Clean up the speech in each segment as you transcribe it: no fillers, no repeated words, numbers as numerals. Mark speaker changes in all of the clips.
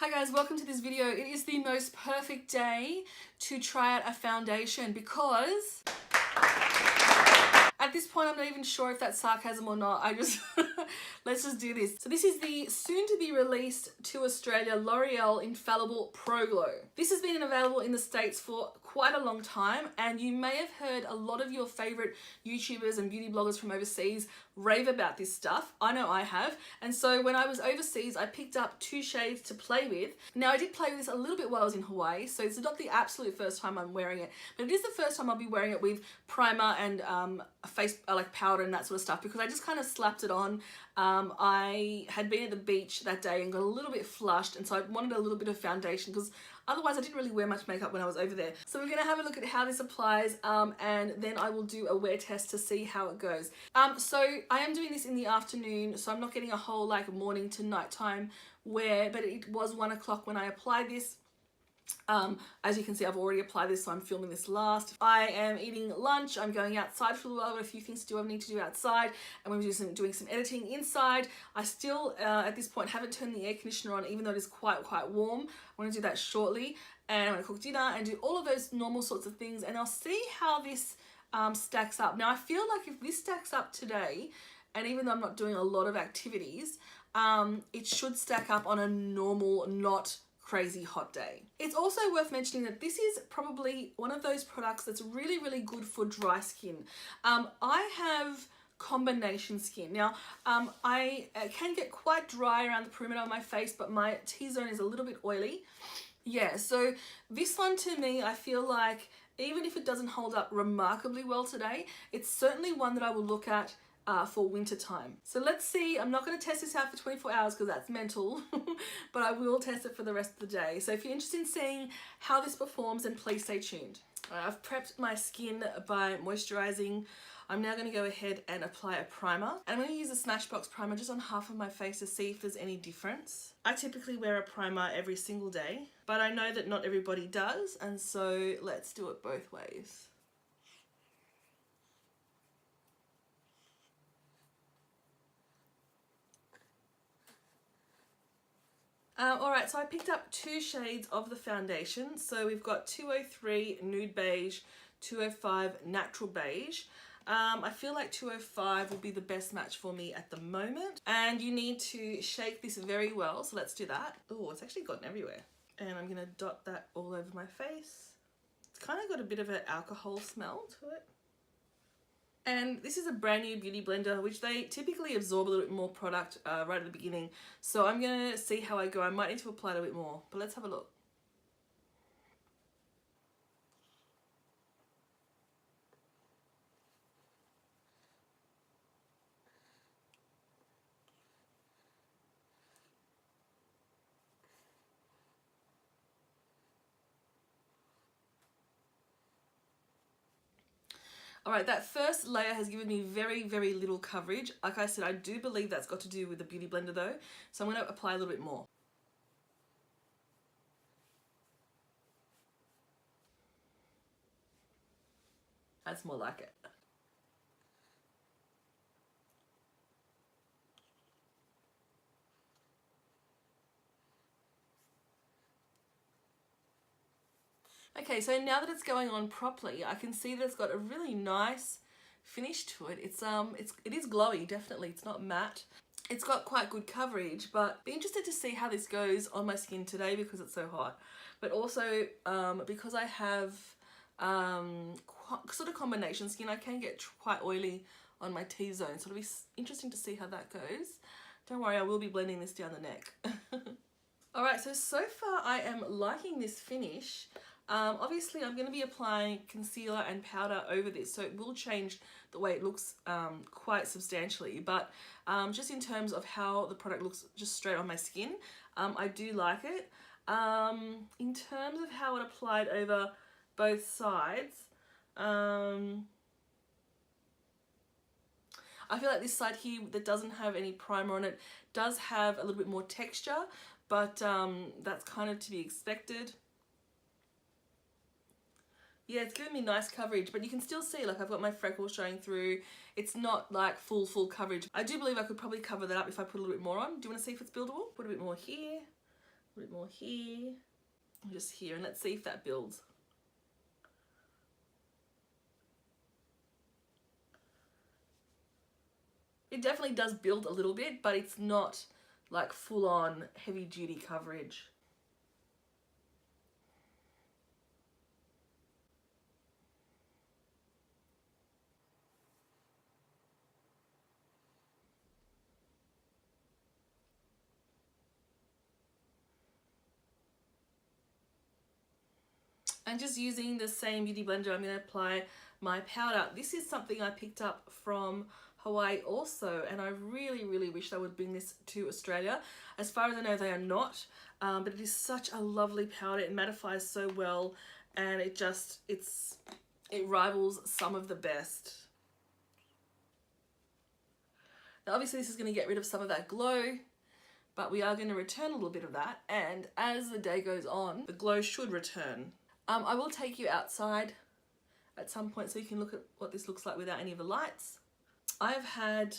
Speaker 1: Hi guys, welcome to this video. It is the most perfect day to try out a foundation because at this point I'm not even sure if that's sarcasm or not. Let's just do this. So this is the soon to be released to Australia L'Oreal Infallible Pro Glow. This has been available in the States for quite a long time, and you may have heard a lot of your favorite YouTubers and beauty bloggers from overseas rave about this stuff. I know I have. And so when I was overseas, I picked up 2 shades to play with. Now I did play with this a little bit while I was in Hawaii, so it's not the absolute first time I'm wearing it, but it is the first time I'll be wearing it with primer and a face like powder and that sort of stuff, because I just kind of slapped it on. I had been at the beach that day and got a little bit flushed, and so I wanted a little bit of foundation because otherwise I didn't really wear much makeup when I was over there. So we're going to have a look at how this applies, and then I will do a wear test to see how it goes. So I am doing this in the afternoon, so I'm not getting a whole like morning to nighttime wear, but it was 1 o'clock when I applied this. As you can see, I've already applied this, so I'm filming this last. I am eating lunch, I'm going outside for a little while. I've got a few things to do I need to do outside, and we're doing some editing inside. I still, at this point, haven't turned the air conditioner on, even though it is quite warm. I want to do that shortly, and I'm going to cook dinner and do all of those normal sorts of things, and I'll see how this stacks up. Now, I feel like if this stacks up today, and even though I'm not doing a lot of activities, it should stack up on a normal, not crazy hot day. It's also worth mentioning that this is probably one of those products that's really good for dry skin. I have combination skin. Now, I can get quite dry around the perimeter of my face, but my T-zone is a little bit oily. Yeah, so this one to me, I feel like even if it doesn't hold up remarkably well today, it's certainly one that I will look at for winter time. So let's see. I'm not going to test this out for 24 hours because that's mental, but I will test it for the rest of the day. So if you're interested in seeing how this performs, then please stay tuned. I've prepped my skin by moisturizing. I'm now going to go ahead and apply a primer. And I'm going to use a Smashbox primer just on half of my face to see if there's any difference. I typically wear a primer every single day, but I know that not everybody does, and so let's do it both ways. Alright, so I picked up 2 shades of the foundation. So we've got 203 Nude Beige, 205 Natural Beige. I feel like 205 will be the best match for me at the moment. And you need to shake this very well, so let's do that. Oh, it's actually gotten everywhere. And I'm going to dot that all over my face. It's kind of got a bit of an alcohol smell to it. And this is a brand new beauty blender, which they typically absorb a little bit more product right at the beginning. So I'm going to see how I go. I might need to apply it a bit more, but let's have a look. Alright, that first layer has given me very little coverage. Like I said, I do believe that's got to do with the beauty blender though. So I'm going to apply a little bit more. That's more like it. Okay, so now that it's going on properly, I can see that it's got a really nice finish to it. It is glowy, definitely. It's not matte. It's got quite good coverage, but be interested to see how this goes on my skin today because it's so hot. But also, because I have sort of combination skin, I can get quite oily on my T-zone. So it'll be interesting to see how that goes. Don't worry, I will be blending this down the neck. Alright, so far I am liking this finish. Obviously I'm going to be applying concealer and powder over this, so it will change the way it looks quite substantially, but just in terms of how the product looks just straight on my skin, I do like it. In terms of how it applied over both sides, I feel like this side here that doesn't have any primer on it does have a little bit more texture, but that's kind of to be expected. Yeah, it's giving me nice coverage, but you can still see, like, I've got my freckles showing through. It's not like full coverage. I do believe I could probably cover that up if I put a little bit more on. Do you want to see if it's buildable? Put a bit more here, a A bit more here, and just here, and let's see if that builds. It definitely does build a little bit, but it's not like full-on heavy-duty coverage. And just using the same beauty blender, I'm going to apply my powder. This is something I picked up from Hawaii also, and I really, really wish they would bring this to Australia. As far as I know, they are not, but it is such a lovely powder. It mattifies so well, and it rivals some of the best. Now, obviously, this is going to get rid of some of that glow, but we are going to return a little bit of that, and as the day goes on, the glow should return. I will take you outside at some point so you can look at what this looks like without any of the lights. I've had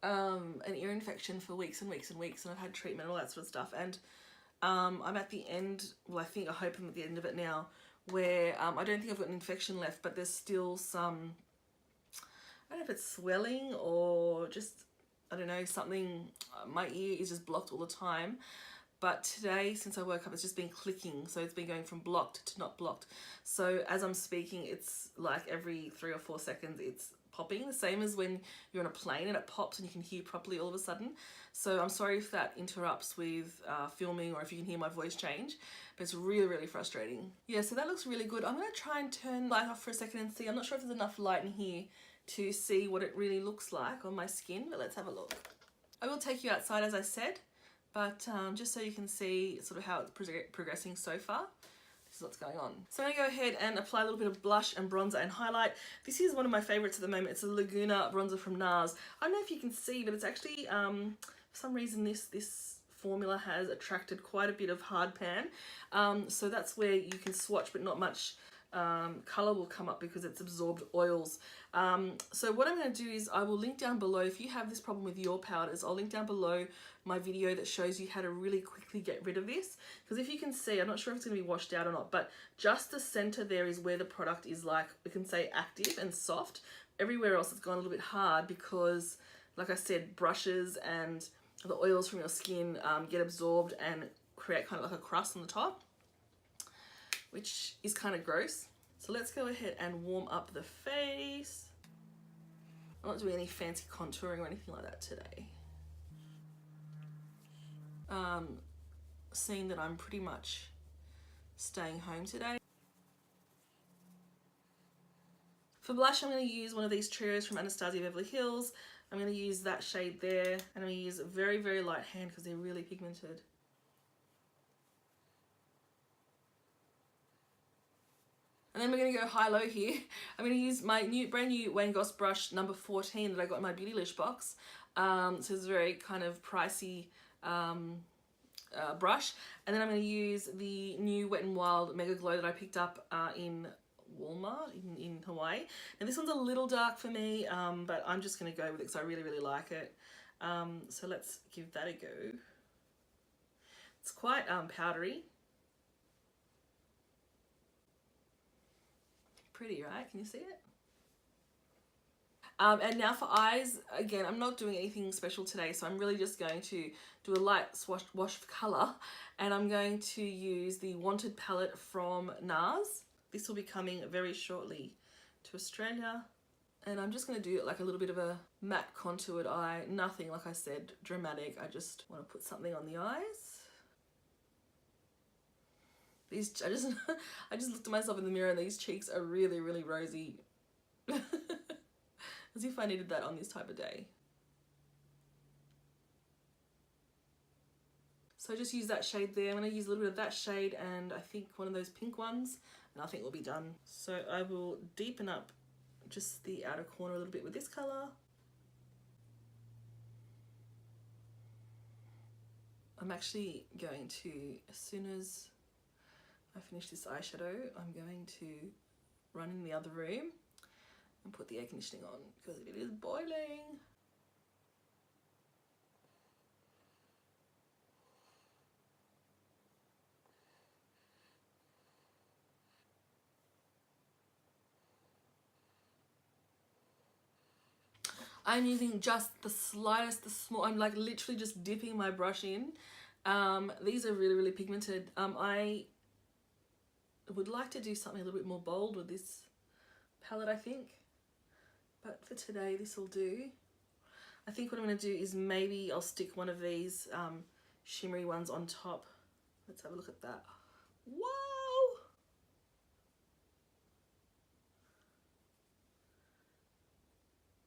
Speaker 1: an ear infection for weeks and weeks and weeks, and I've had treatment and all that sort of stuff, and I'm at the end, well, I hope I'm at the end of it now, where I don't think I've got an infection left, but there's still some, I don't know if it's swelling or just, I don't know, something, my ear is just blocked all the time. But today, since I woke up, it's just been clicking. So it's been going from blocked to not blocked. So as I'm speaking, it's like every 3 or 4 seconds, it's popping. The same as when you're on a plane and it pops and you can hear properly all of a sudden. So I'm sorry if that interrupts with filming or if you can hear my voice change. But it's really, really frustrating. Yeah, so that looks really good. I'm going to try and turn the light off for a second and see. I'm not sure if there's enough light in here to see what it really looks like on my skin. But let's have a look. I will take you outside, as I said. But just so you can see sort of how it's progressing so far, this is what's going on. So I'm going to go ahead and apply a little bit of blush and bronzer and highlight. This is one of my favorites at the moment. It's a Laguna bronzer from NARS. I don't know if you can see, but it's actually, for some reason, this formula has attracted quite a bit of hard pan. So that's where you can swatch, but not much colour will come up because it's absorbed oils. So what I'm going to do is I will link down below, if you have this problem with your powders, I'll link down below my video that shows you how to really quickly get rid of this. Because if you can see, I'm not sure if it's going to be washed out or not, but just the center there is where the product is, like, we can say active and soft. Everywhere else it's gone a little bit hard because, like I said, brushes and the oils from your skin get absorbed and create kind of like a crust on the top, which is kind of gross. So let's go ahead and warm up the face. I'm not doing any fancy contouring or anything like that today. Seeing that I'm pretty much staying home today. For blush, I'm going to use one of these trios from Anastasia Beverly Hills. I'm going to use that shade there, and I'm going to use a very, very light hand because they're really pigmented. And then we're going to go high-low here. I'm going to use my brand new Wayne Goss brush number 14 that I got in my Beautylish box. So it's a very kind of pricey brush. And then I'm going to use the new Wet n Wild Mega Glow that I picked up in Walmart in Hawaii. And this one's a little dark for me, but I'm just going to go with it because I really, really like it. So let's give that a go. It's quite powdery. Pretty, right? Can you see it? And now for eyes, again, I'm not doing anything special today, so I'm really just going to do a light wash of colour, and I'm going to use the Wanted palette from NARS. This will be coming very shortly to Australia, and I'm just going to do like a little bit of a matte contoured eye. Nothing, like I said, dramatic. I just want to put something on the eyes. These, I just looked at myself in the mirror and these cheeks are really, really rosy. As if I needed that on this type of day. So I just use that shade there. I'm going to use a little bit of that shade and I think one of those pink ones, and I think we'll be done. So I will deepen up just the outer corner a little bit with this colour. I'm actually going to, as soon as I finish this eyeshadow, I'm going to run in the other room and put the air conditioning on because it is boiling. I'm using just the slightest, the small, I'm like literally just dipping my brush in. These are really, really pigmented. I would like to do something a little bit more bold with this palette, I think. But for today, this will do. I think what I'm going to do is maybe I'll stick one of these shimmery ones on top. Let's have a look at that. Whoa!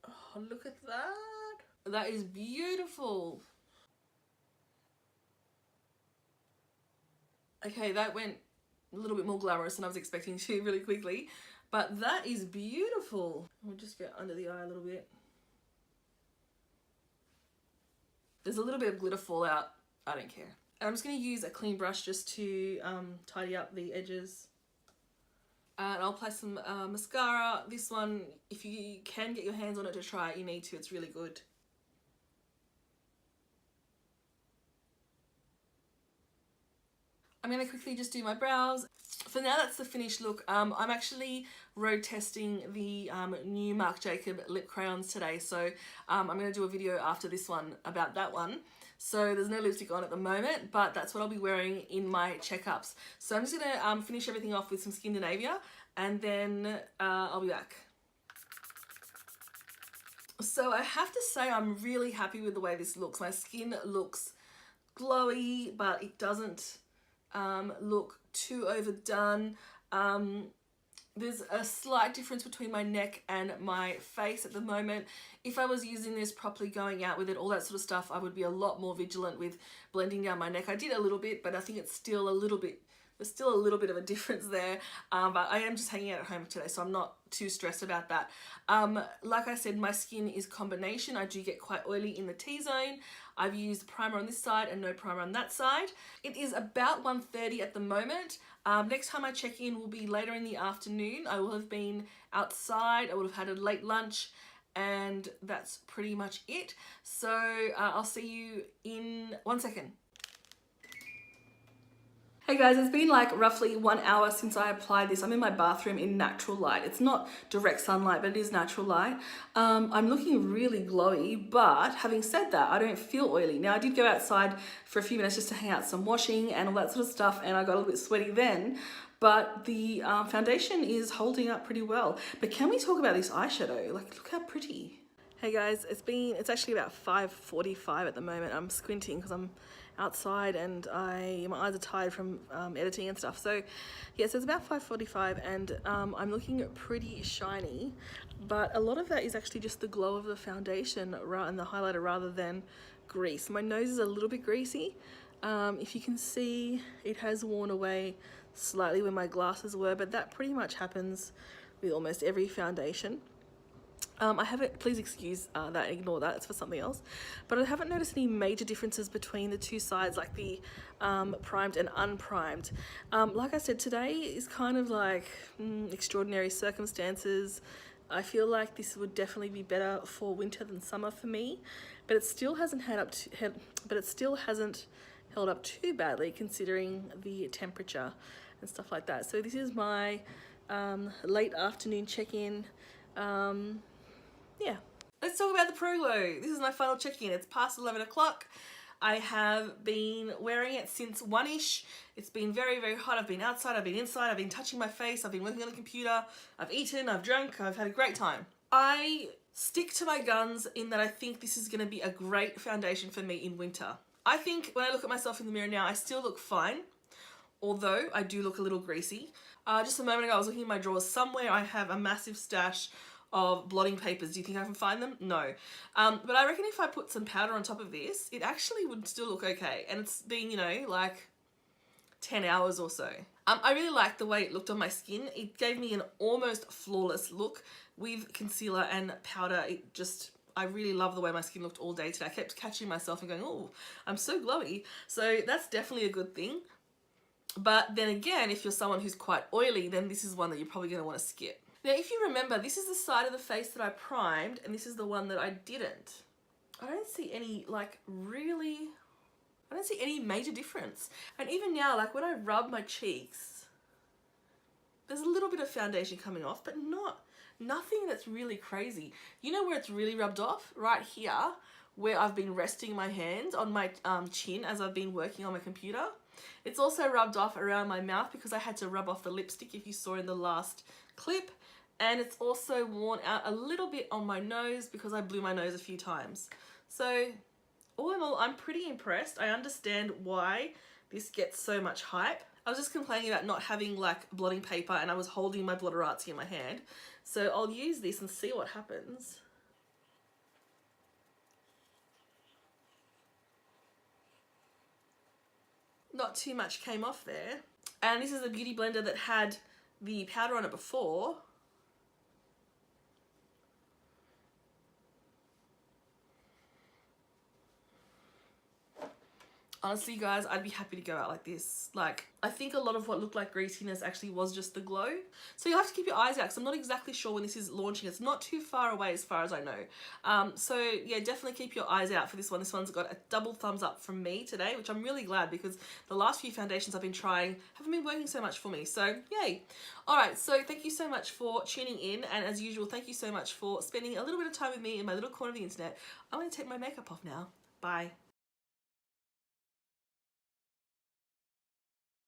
Speaker 1: Oh, look at that. That is beautiful. Okay, that went a little bit more glamorous than I was expecting to really quickly. But that is beautiful. We'll just get under the eye a little bit. There's a little bit of glitter fallout. I don't care. I'm just going to use a clean brush just to tidy up the edges. And I'll apply some mascara. This one, if you can get your hands on it to try it, you need to. It's really good. I'm going to quickly just do my brows. For now, that's the finished look. I'm actually road testing the new Marc Jacob lip crayons today. So I'm going to do a video after this one about that one. So there's no lipstick on at the moment, but that's what I'll be wearing in my checkups. So I'm just going to finish everything off with some Skindinavia, and then I'll be back. So I have to say I'm really happy with the way this looks. My skin looks glowy, but it doesn't look too overdone. There's a slight difference between my neck and my face at the moment. If I was using this properly, going out with it, all that sort of stuff, I would be a lot more vigilant with blending down my neck. I did a little bit, but I think it's still a little bit, there's still a little bit of a difference there. But I am just hanging out at home today, so I'm not too stressed about that. Like I said, my skin is combination. I do get quite oily in the T-zone. I've used primer on this side and no primer on that side. It is about 1:30 at the moment. Next time I check in will be later in the afternoon. I will have been outside, I would have had a late lunch, and that's pretty much it. So I'll see you in 1 second. Hey guys, it's been like roughly 1 hour since I applied this. I'm in my bathroom in natural light. It's not direct sunlight, but it is natural light. I'm looking really glowy, but having said that, I don't feel oily. Now, I did go outside for a few minutes just to hang out some washing and all that sort of stuff, and I got a little bit sweaty then, but the foundation is holding up pretty well. But can we talk about this eyeshadow? Like, look how pretty. Hey guys, it's actually about 5:45 at the moment. I'm squinting because I'm outside and my eyes are tired from editing and stuff. So yeah, so it's about 5:45 and I'm looking pretty shiny, but a lot of that is actually just the glow of the foundation and the highlighter rather than grease. My nose is a little bit greasy. If you can see, it has worn away slightly where my glasses were, but that pretty much happens with almost every foundation. I haven't, please excuse that, ignore that, it's for something else. But I haven't noticed any major differences between the two sides, like the primed and unprimed. Like I said, today is kind of like extraordinary circumstances. I feel like this would definitely be better for winter than summer for me, but it still hasn't held up too badly considering the temperature and stuff like that. So this is my late afternoon check-in. Yeah. Let's talk about the Pro Glow. This is my final check-in. It's past 11 o'clock. I have been wearing it since 1-ish. It's been very, very hot. I've been outside, I've been inside, I've been touching my face, I've been working on the computer, I've eaten, I've drunk, I've had a great time. I stick to my guns in that I think this is going to be a great foundation for me in winter. I think when I look at myself in the mirror now, I still look fine, although I do look a little greasy. Just a moment ago, I was looking in my drawers. Somewhere I have a massive stash of blotting papers. Do you think I can find them? No. But I reckon if I put some powder on top of this, it actually would still look okay. And it's been, you know, like 10 hours or so. I really liked the way it looked on my skin. It gave me an almost flawless look with concealer and powder. I really love the way my skin looked all day today. I kept catching myself and going, oh, I'm so glowy. So that's definitely a good thing. But then again, if you're someone who's quite oily, then this is one that you're probably going to want to skip. Now, if you remember, this is the side of the face that I primed, and this is the one that I didn't. I don't see any, like, really, I don't see any major difference. And even now, like, when I rub my cheeks, there's a little bit of foundation coming off, but Nothing that's really crazy. You know where it's really rubbed off? Right here, where I've been resting my hand on my chin as I've been working on my computer. It's also rubbed off around my mouth because I had to rub off the lipstick, if you saw in the last clip. And it's also worn out a little bit on my nose because I blew my nose a few times. So all in all, I'm pretty impressed. I understand why this gets so much hype. I was just complaining about not having like blotting paper, and I was holding my blotterazzi in my hand. So I'll use this and see what happens. Not too much came off there. And this is a beauty blender that had the powder on it before. Honestly, guys, I'd be happy to go out like this. Like, I think a lot of what looked like greasiness actually was just the glow. So you'll have to keep your eyes out because I'm not exactly sure when this is launching. It's not too far away as far as I know. So yeah, definitely keep your eyes out for this one. This one's got a double thumbs up from me today, which I'm really glad because the last few foundations I've been trying haven't been working so much for me. So yay. All right, so thank you so much for tuning in. And as usual, thank you so much for spending a little bit of time with me in my little corner of the internet. I'm going to take my makeup off now. Bye.